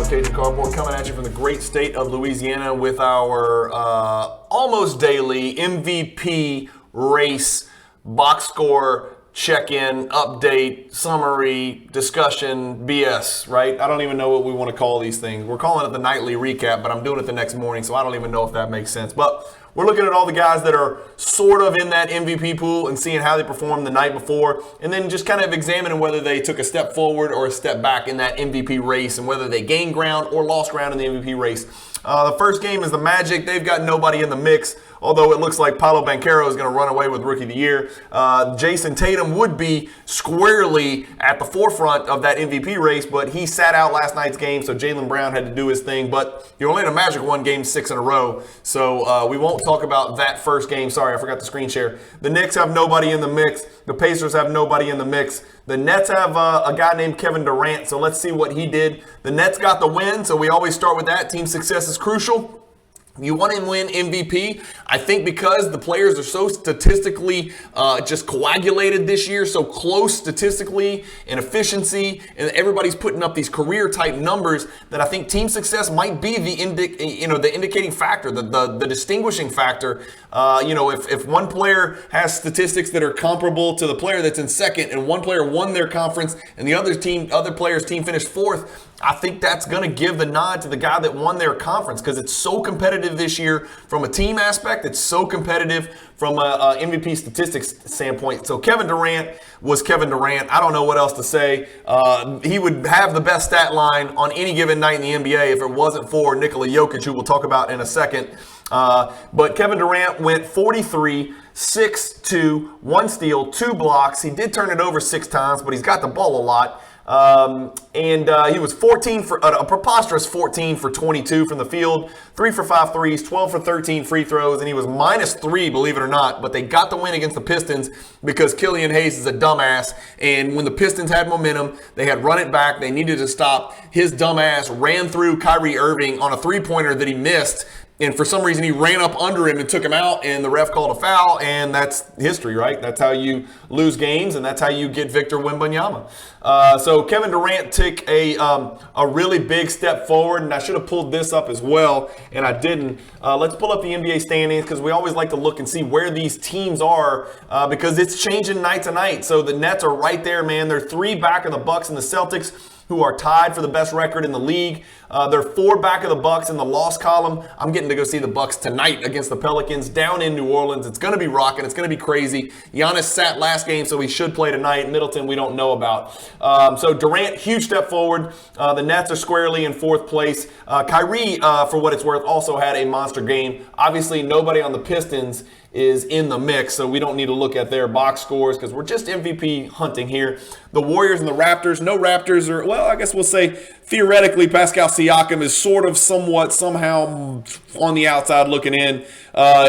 Cajun Cardboard, coming at you from the great state of Louisiana with our almost daily MVP race box score check-in, update, summary, discussion, BS, right? I don't even know what we want to call these things. We're calling it the nightly recap, but I'm doing it the next morning, so I don't even know if that makes sense. But we're looking at all the guys that are sort of in that MVP pool and seeing how they performed the night before, and then just kind of examining whether they took a step forward or a step back in that MVP race and whether they gained ground or lost ground in the MVP race. The first game is the Magic. They've got nobody in the mix, although it looks like Paolo Banchero is going to run away with Rookie of the Year. Jason Tatum would be squarely at the forefront of that MVP race, but he sat out last night's game, so Jaylen Brown had to do his thing. But the Orlando Magic won game 6 in a row, so we won't talk about that first game. Sorry, I forgot to screen share. The Knicks have nobody in the mix. The Pacers have nobody in the mix. The Nets have a guy named Kevin Durant, so let's see what he did. The Nets got the win, so we always start with that. Team success is crucial. You want to win MVP, I think, because the players are so statistically just coagulated this year, so close statistically in efficiency, and everybody's putting up these career-type numbers that I think team success might be the indicating factor, the distinguishing factor. If one player has statistics that are comparable to the player that's in second, and one player won their conference, and the other player's team finished fourth, I think that's going to give the nod to the guy that won their conference because it's so competitive this year from a team aspect. It's so competitive from a MVP statistics standpoint. So Kevin Durant was Kevin Durant. I don't know what else to say. He would have the best stat line on any given night in the NBA if it wasn't for Nikola Jokic, who we'll talk about in a second. But Kevin Durant went 43, 6-2, 1 steal, 2 blocks. He did turn it over 6 times, but he's got the ball a lot. He was 14 for a preposterous 14 for 22 from the field, 3 for 5 threes, 12 for 13 free throws, and he was -3, believe it or not. But they got the win against the Pistons because Killian Hayes is a dumbass. And when the Pistons had momentum, they had run it back. They needed to stop. His dumbass ran through Kyrie Irving on a three-pointer that he missed. And for some reason, he ran up under him and took him out, and the ref called a foul, and that's history, right? That's how you lose games, and that's how you get Victor Wembanyama. So Kevin Durant took a really big step forward, and I should have pulled this up as well, and I didn't. Let's pull up the NBA standings because we always like to look and see where these teams are because it's changing night to night. So the Nets are right there, man. They're 3 back of the Bucks and the Celtics, who are tied for the best record in the league. They're 4 back of the Bucks in the loss column. I'm getting to go see the Bucks tonight against the Pelicans down in New Orleans. It's going to be rocking. It's going to be crazy. Giannis sat last game, so he should play tonight. Middleton, we don't know about. So Durant, huge step forward. The Nets are squarely in 4th place. Kyrie, for what it's worth, also had a monster game. Obviously, nobody on the Pistons is in the mix, so we don't need to look at their box scores because we're just MVP hunting here. The Warriors and the Raptors, no Raptors are, well, I guess we'll say theoretically Pascal Siakam is sort of somehow on the outside looking in.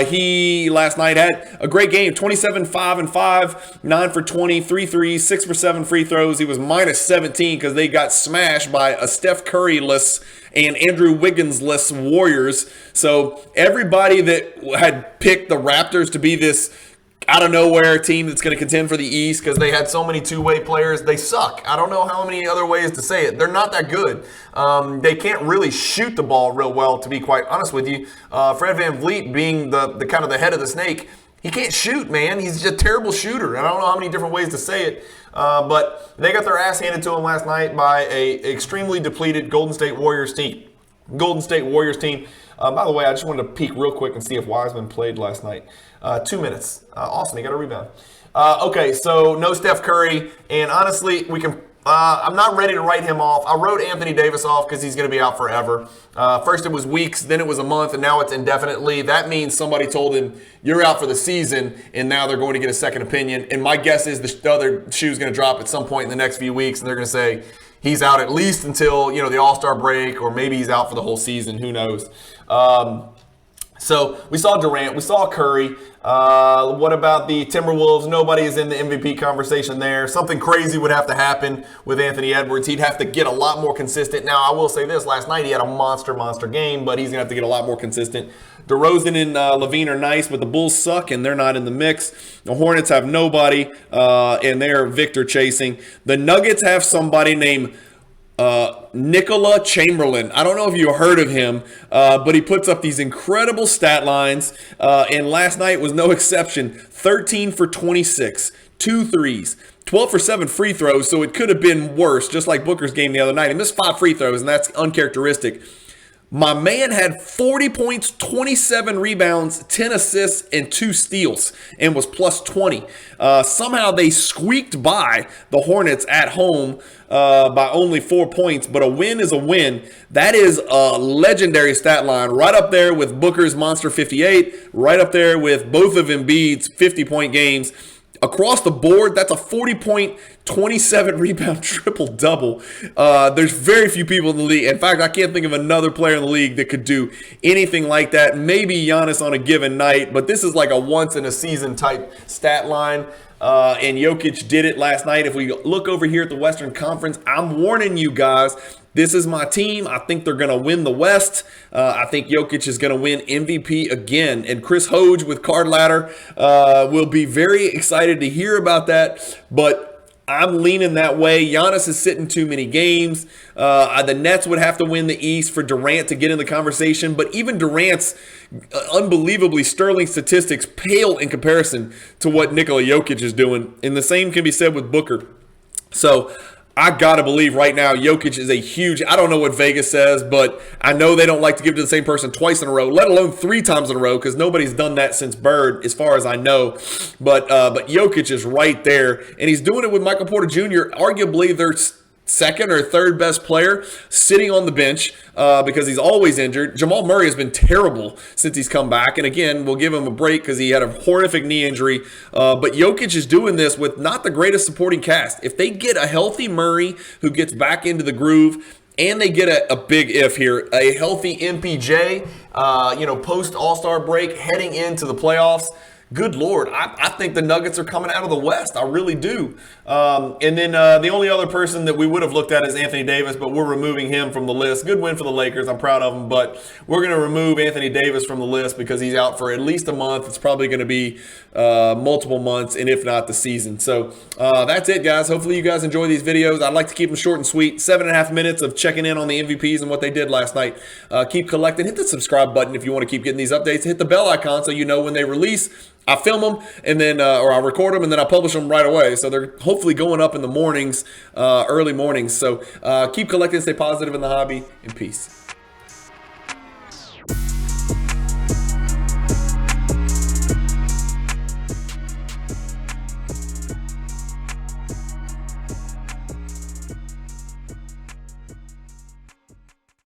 He last night had a great game, 27, 5 and 5, 9 for 20, 3 threes, 6 for 7 free throws. He was -17 because they got smashed by a Steph Curry-less and Andrew Wiggins-less Warriors. So everybody that had picked the Raptors to be this out-of-nowhere team that's going to contend for the East because they had so many two-way players, they suck. I don't know how many other ways to say it. They're not that good. They can't really shoot the ball real well, to be quite honest with you. Fred VanVleet being the kind of the head of the snake, he can't shoot, man. He's just a terrible shooter. I don't know how many different ways to say it. But they got their ass handed to them last night by a extremely depleted Golden State Warriors team. By the way, I just wanted to peek real quick and see if Wiseman played last night. 2 minutes. Awesome. He got a rebound. Okay, so no Steph Curry. And honestly, I'm not ready to write him off. I wrote Anthony Davis off because he's going to be out forever. First it was weeks, then it was a month, and now it's indefinitely. That means somebody told him, you're out for the season, and now they're going to get a second opinion. And my guess is the other shoe's going to drop at some point in the next few weeks, and they're going to say he's out at least until the All-Star break, or maybe he's out for the whole season. Who knows? So we saw Durant, we saw Curry. What about the Timberwolves? Nobody is in the MVP conversation there. Something crazy would have to happen with Anthony Edwards. He'd have to get a lot more consistent. Now, I will say this. Last night he had a monster game, but he's going to have to get a lot more consistent. DeRozan and Levine are nice, but the Bulls suck, and they're not in the mix. The Hornets have nobody, and they're Victor chasing. The Nuggets have somebody named Nikola Chamberlain. I don't know if you heard of him, but he puts up these incredible stat lines, and last night was no exception. 13 for 26, 2 threes, 12 for 7 free throws, so it could have been worse, just like Booker's game the other night. He missed 5 free throws, and that's uncharacteristic. My man had 40 points, 27 rebounds, 10 assists, and 2 steals, and was plus 20. Somehow they squeaked by the Hornets at home by only 4 points, but a win is a win. That is a legendary stat line, right up there with Booker's Monster 58, right up there with both of Embiid's 50-point games. Across the board, that's a 40-point, 27-rebound triple-double. There's very few people in the league. In fact, I can't think of another player in the league that could do anything like that. Maybe Giannis on a given night, but this is like a once-in-a-season type stat line. And Jokic did it last night. If we look over here at the Western Conference, I'm warning you guys. This is my team. I think they're going to win the West. I think Jokic is going to win MVP again. And Chris Hoge with Card Ladder will be very excited to hear about that. But I'm leaning that way. Giannis is sitting too many games. The Nets would have to win the East for Durant to get in the conversation. But even Durant's unbelievably sterling statistics pale in comparison to what Nikola Jokic is doing. And the same can be said with Booker. So I got to believe right now Jokic is a huge, I don't know what Vegas says, but I know they don't like to give to the same person twice in a row, let alone 3 times in a row, because nobody's done that since Bird, as far as I know. But Jokic is right there, and he's doing it with Michael Porter Jr., arguably their second or third best player, sitting on the bench because he's always injured. Jamal Murray has been terrible since he's come back. And again, we'll give him a break because he had a horrific knee injury. But Jokic is doing this with not the greatest supporting cast. If they get a healthy Murray who gets back into the groove, and they get a big if here, a healthy MPJ, post All-Star break, heading into the playoffs, good Lord, I think the Nuggets are coming out of the West. I really do. And then the only other person that we would have looked at is Anthony Davis, but we're removing him from the list. Good win for the Lakers. I'm proud of him, but we're going to remove Anthony Davis from the list because he's out for at least a month. It's probably going to be multiple months, and if not the season. So that's it, guys. Hopefully you guys enjoy these videos. I'd like to keep them short and sweet. 7.5 minutes of checking in on the MVPs and what they did last night. Keep collecting. Hit the subscribe button if you want to keep getting these updates. Hit the bell icon so you know when they release. I film them and then, or I record them and then I publish them right away. So they're hopefully going up in the mornings, early mornings. So keep collecting, stay positive in the hobby, and peace.